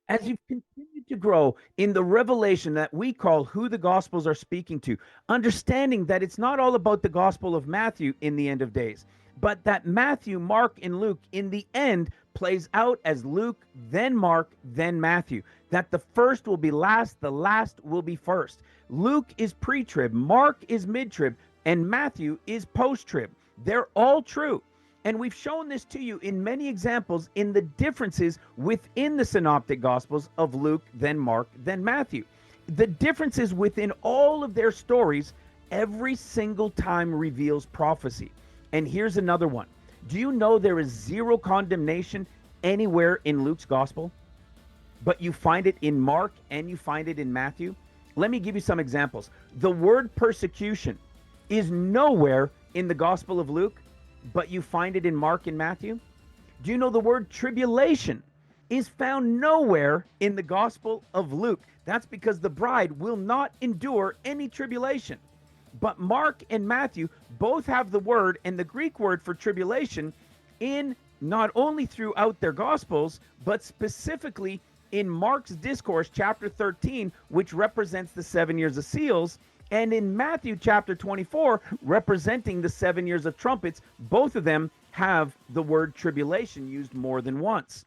As you've continued to grow in the revelation that we call who the Gospels are speaking to, understanding that it's not all about the Gospel of Matthew in the end of days, but that Matthew, Mark, and Luke in the end plays out as Luke, then Mark, then Matthew. That the first will be last, the last will be first. Luke is pre trib, Mark is mid trib, and Matthew is post trib. They're all true. And we've shown this to you in many examples in the differences within the synoptic gospels of Luke, then Mark, then Matthew. The differences within all of their stories every single time reveals prophecy. And here's another one. Do you know there is zero condemnation anywhere in Luke's gospel? But you find it in Mark and you find it in Matthew? Let me give you some examples. The word persecution is nowhere in the gospel of Luke, but you find it in Mark and Matthew? Do you know the word tribulation is found nowhere in the Gospel of Luke? That's because the bride will not endure any tribulation. But Mark and Matthew both have the word and the Greek word for tribulation in not only throughout their Gospels, but specifically in Mark's discourse, chapter 13, which represents the 7 years of seals, and in Matthew chapter 24, representing the 7 years of trumpets. Both of them have the word tribulation used more than once.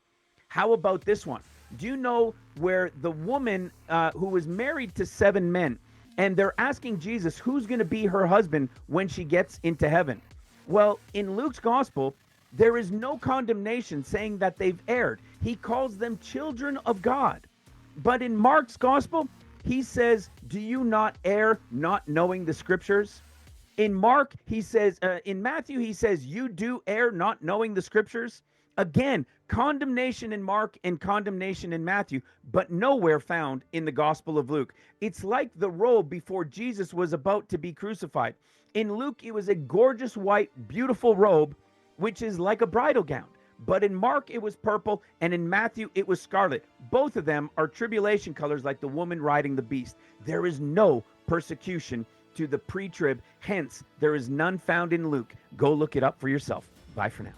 How about this one? Do you know where the woman who was married to 7 men, and they're asking Jesus who's going to be her husband when she gets into heaven? Well, in Luke's gospel, there is no condemnation saying that they've erred. He calls them children of God. But in Mark's gospel, he says, do you not err not knowing the scriptures? In Mark, he says, in Matthew, he says, you do err not knowing the scriptures. Again, condemnation in Mark and condemnation in Matthew, but nowhere found in the Gospel of Luke. It's like the robe before Jesus was about to be crucified. In Luke, it was a gorgeous white, beautiful robe, which is like a bridal gown. But in Mark, it was purple, and in Matthew, it was scarlet. Both of them are tribulation colors like the woman riding the beast. There is no persecution to the pre-trib. Hence, there is none found in Luke. Go look it up for yourself. Bye for now.